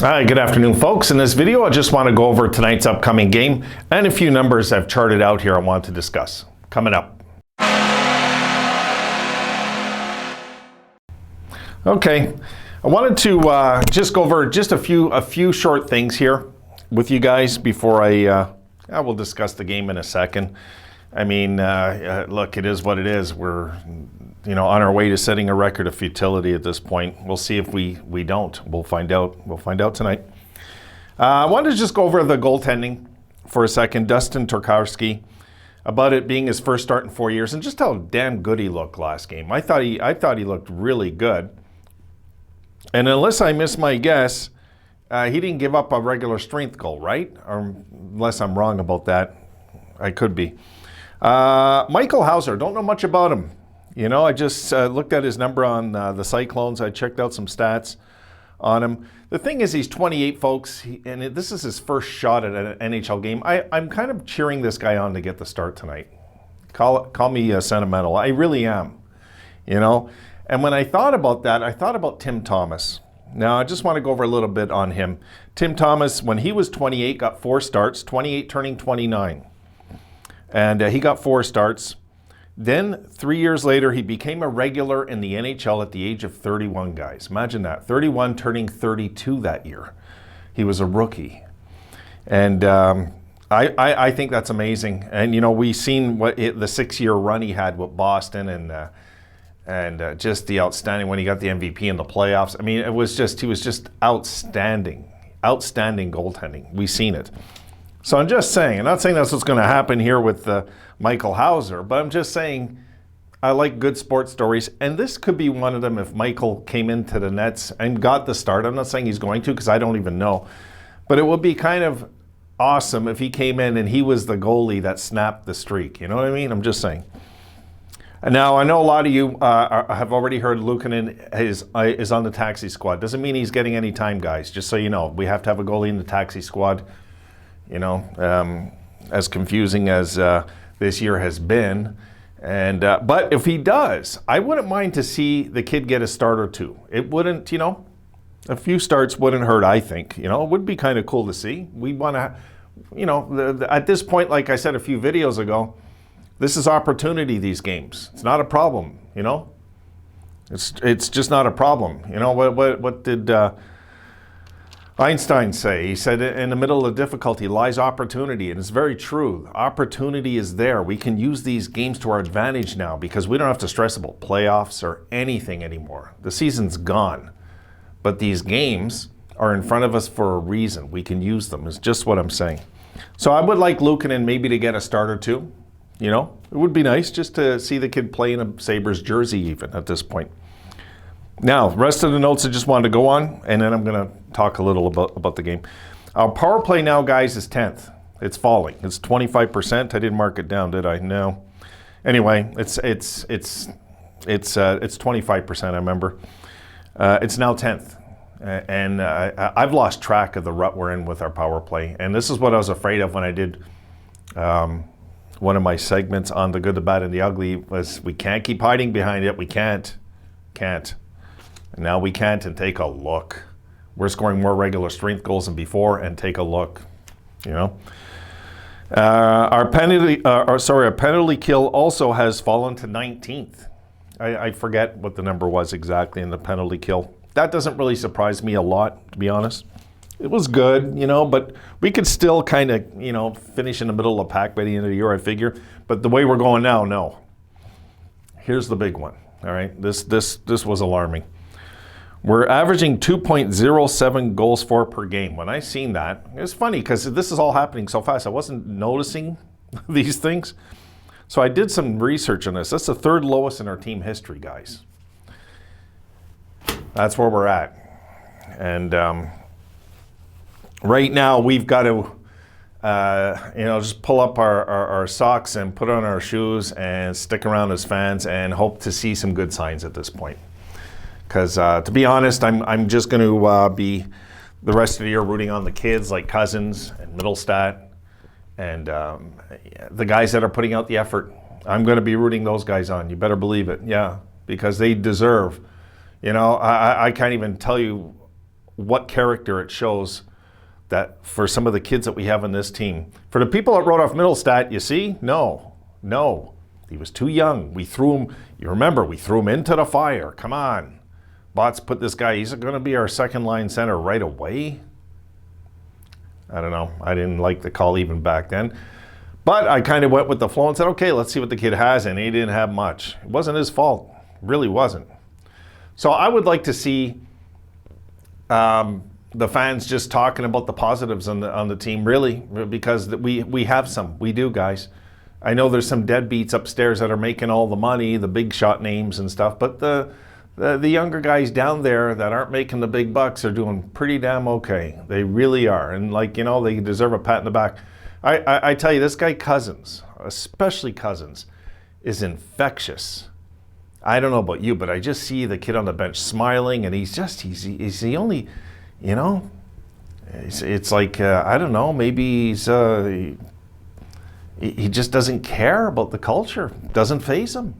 Hi, good afternoon, folks. In this video, I just want to go over tonight's upcoming game and a few numbers I've charted out here I want to discuss. Coming up. Okay, I wanted to just go over just a few short things here with you guys before I will discuss the game in a second. I mean, look, it is what it is. We're on our way to setting a record of futility at this point. We'll see if we don't. We'll find out. We'll find out tonight. I wanted to just go over the goaltending for a second. Dustin Turkowski, about it being his first start in 4 years, and just how damn good he looked last game. I thought he looked really good. And unless I miss my guess, he didn't give up a regular strength goal, right? Or unless I'm wrong about that, I could be. Michael Hauser, don't know much about him. I just looked at his number on the Cyclones. I checked out some stats on him. The thing is, he's 28, folks, and this is his first shot at an NHL game. I'm kind of cheering this guy on to get the start tonight. Call me sentimental. I really am, And when I thought about that, I thought about Tim Thomas. Now, I just want to go over a little bit on him. Tim Thomas, when he was 28, got 4 starts, 28 turning 29. And he got 4 starts. Then 3 years later, he became a regular in the NHL at the age of 31, guys. Imagine that, 31 turning 32 that year. He was a rookie. And I think that's amazing. And, we've seen the 6-year run he had with Boston and just the outstanding, when he got the MVP in the playoffs. I mean, he was just outstanding goaltending. We've seen it. So I'm just saying, I'm not saying that's what's going to happen here with Michael Hauser, but I'm just saying I like good sports stories, and this could be one of them if Michael came into the Nets and got the start. I'm not saying he's going to, because I don't even know, but it would be kind of awesome if he came in and he was the goalie that snapped the streak. You know what I mean? I'm just saying. And now, I know a lot of you have already heard Luukkonen is on the taxi squad. Doesn't mean he's getting any time, guys, just so you know. We have to have a goalie in the taxi squad. As confusing as this year has been. And but if he does, I wouldn't mind to see the kid get a start or two. It wouldn't, a few starts wouldn't hurt, I think. It would be kind of cool to see. We want to, at this point, like I said a few videos ago, this is opportunity, these games. It's not a problem, It's just not a problem. What did Einstein say? He said, in the middle of difficulty lies opportunity, and it's very true. Opportunity is there. We can use these games to our advantage now because we don't have to stress about playoffs or anything anymore. The season's gone, but these games are in front of us for a reason. We can use them, is just what I'm saying. So I would like Luukkonen maybe to get a start or two. It would be nice just to see the kid play in a Sabres jersey even at this point. Now, the rest of the notes I just wanted to go on, and then I'm going to talk a little about the game. Our power play now, guys, is 10th. It's falling. It's 25%. I didn't mark it down, did I? No. Anyway, it's 25%. I remember. It's now 10th, and I've lost track of the rut we're in with our power play. And this is what I was afraid of when I did one of my segments on the good, the bad, and the ugly. Was we can't keep hiding behind it. We can't. And now we can't, and take a look. We're scoring more regular strength goals than before, and take a look. Our penalty kill also has fallen to 19th. I forget what the number was exactly in the penalty kill. That doesn't really surprise me a lot, to be honest. It was good, but we could still kind of, finish in the middle of the pack by the end of the year, I figure. But the way we're going now, no. Here's the big one. All right, this was alarming. We're averaging 2.07 goals for per game. When I seen that, it's funny because this is all happening so fast. I wasn't noticing these things. So I did some research on this. That's the 3rd lowest in our team history, guys. That's where we're at. And right now we've got to, just pull up our socks and put on our shoes and stick around as fans and hope to see some good signs at this point. Because to be honest, I'm just going to be the rest of the year rooting on the kids like Cousins and Middlestat and the guys that are putting out the effort. I'm going to be rooting those guys on. You better believe it. Yeah, because they deserve. I can't even tell you what character it shows that for some of the kids that we have on this team. For the people that wrote off Middlestat, you see, no. He was too young. We threw him, you remember, we threw him into the fire. Come on. Bots put this guy, he's going to be our second line center right away. I don't know. I didn't like the call even back then. But I kind of went with the flow and said, okay, let's see what the kid has. And he didn't have much. It wasn't his fault. It really wasn't. So I would like to see the fans just talking about the positives on the team, really, because we have some. We do, guys. I know there's some deadbeats upstairs that are making all the money, the big shot names and stuff, but the younger guys down there that aren't making the big bucks are doing pretty damn okay. They really are. And they deserve a pat in the back. I tell you, this guy Cousins, especially Cousins, is infectious. I don't know about you, but I just see the kid on the bench smiling, and he's the only, it's like, I don't know, maybe he just doesn't care about the culture. Doesn't faze him.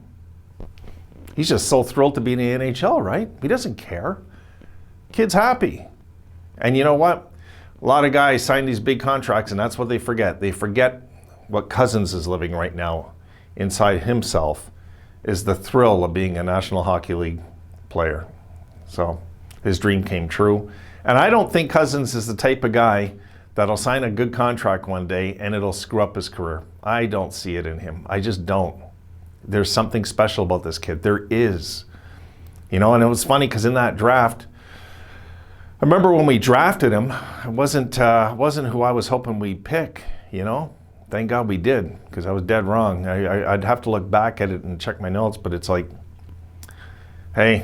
He's just so thrilled to be in the NHL, right? He doesn't care. Kid's happy. And you know what? A lot of guys sign these big contracts, and that's what they forget. They forget what Cousins is living right now inside himself is the thrill of being a National Hockey League player. So his dream came true. And I don't think Cousins is the type of guy that'll sign a good contract one day and it'll screw up his career. I don't see it in him. I just don't. There's something special about this kid. There is. And it was funny because in that draft, I remember when we drafted him, it wasn't who I was hoping we'd pick, Thank God we did, because I was dead wrong. I'd have to look back at it and check my notes, but it's like, hey,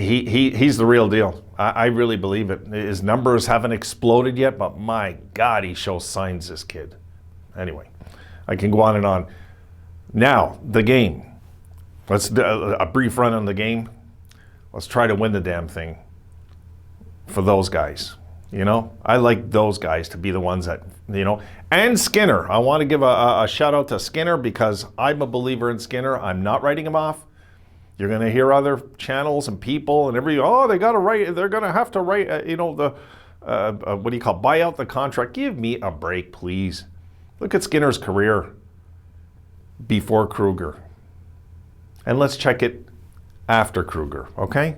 he's the real deal. I really believe it. His numbers haven't exploded yet, but my God, he shows signs, this kid. Anyway, I can go on and on. Now, the game. Let's do a brief run on the game. Let's try to win the damn thing for those guys. I like those guys to be the ones that, and Skinner. I want to give a shout out to Skinner because I'm a believer in Skinner. I'm not writing him off. You're going to hear other channels and people and they got to write, they're going to have to write, buy out the contract. Give me a break, please. Look at Skinner's career before Kruger. And let's check it after Kruger, okay?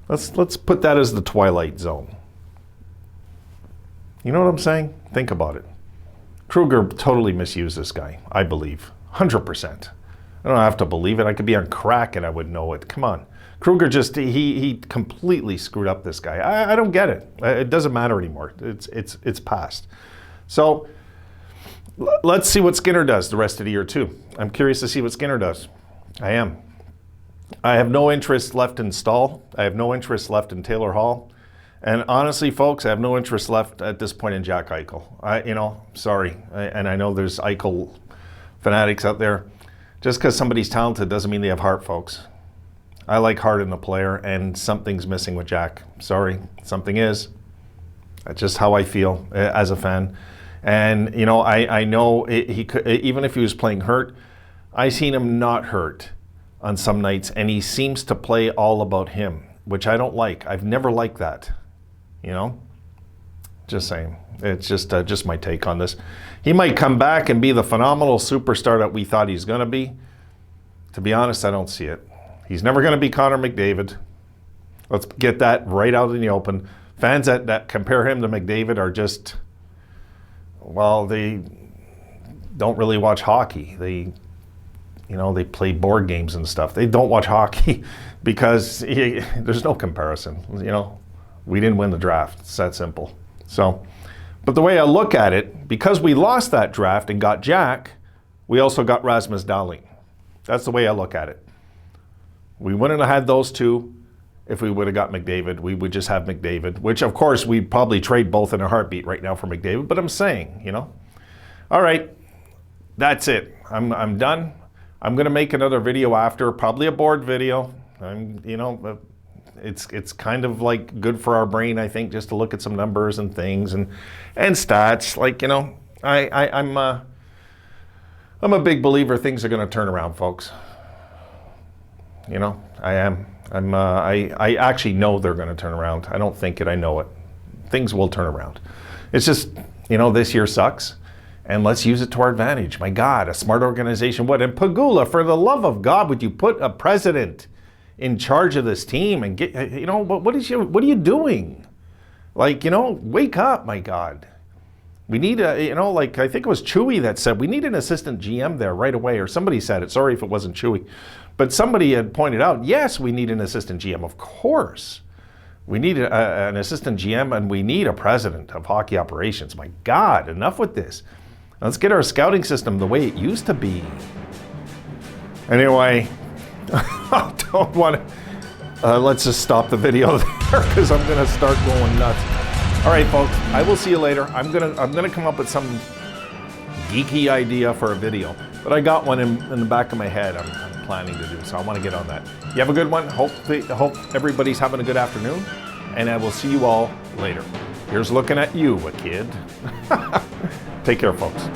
Let's put that as the twilight zone. You know what I'm saying? Think about it. Kruger totally misused this guy, I believe. 100%. I don't have to believe it. I could be on crack and I would know it. Come on. Kruger he completely screwed up this guy. I don't get it. It doesn't matter anymore. It's past. So let's see what Skinner does the rest of the year too. I'm curious to see what Skinner does. I am. I have no interest left in Stahl. I have no interest left in Taylor Hall. And honestly, folks, I have no interest left at this point in Jack Eichel. Sorry. And I know there's Eichel fanatics out there. Just because somebody's talented doesn't mean they have heart, folks. I like heart in the player, and something's missing with Jack. Sorry, something is. That's just how I feel as a fan. And, I know he could, even if he was playing hurt, I seen him not hurt on some nights, and he seems to play all about him, which I don't like. I've never liked that. Just saying. It's just my take on this. He might come back and be the phenomenal superstar that we thought he's going to be. To be honest, I don't see it. He's never going to be Connor McDavid. Let's get that right out in the open. Fans that compare him to McDavid are just, they don't really watch hockey. They play board games and stuff. They don't watch hockey because there's no comparison. We didn't win the draft. It's that simple. So, but the way I look at it, because we lost that draft and got Jack, we also got Rasmus Dahlin. That's the way I look at it. We wouldn't have had those two if we would have got McDavid. We would just have McDavid, which of course we'd probably trade both in a heartbeat right now for McDavid. But I'm saying, all right, that's it. I'm done. I'm going to make another video after, probably a board video. It's kind of like good for our brain, I think, just to look at some numbers and things and stats. I'm a big believer things are going to turn around, folks. I am. I actually know they're going to turn around. I don't think it, I know it. Things will turn around. It's just, this year sucks, and let's use it to our advantage. My God, a smart organization would. And Pagula, for the love of God, would you put a president in charge of this team and get, what are you doing? Wake up, my God. We need I think it was Chewy that said, we need an assistant GM there right away, or somebody said it. Sorry if it wasn't Chewy. But somebody had pointed out, yes, we need an assistant GM. Of course. We need an assistant GM, and we need a president of hockey operations. My God, enough with this. Let's get our scouting system the way it used to be. Anyway, I don't want to... let's just stop the video there, because I'm going to start going nuts. All right, folks, I will see you later. I'm gonna come up with some geeky idea for a video, but I got one in the back of my head I'm planning to do, so I want to get on that. You have a good one. Hope everybody's having a good afternoon, and I will see you all later. Here's looking at you, a kid. Take care, folks.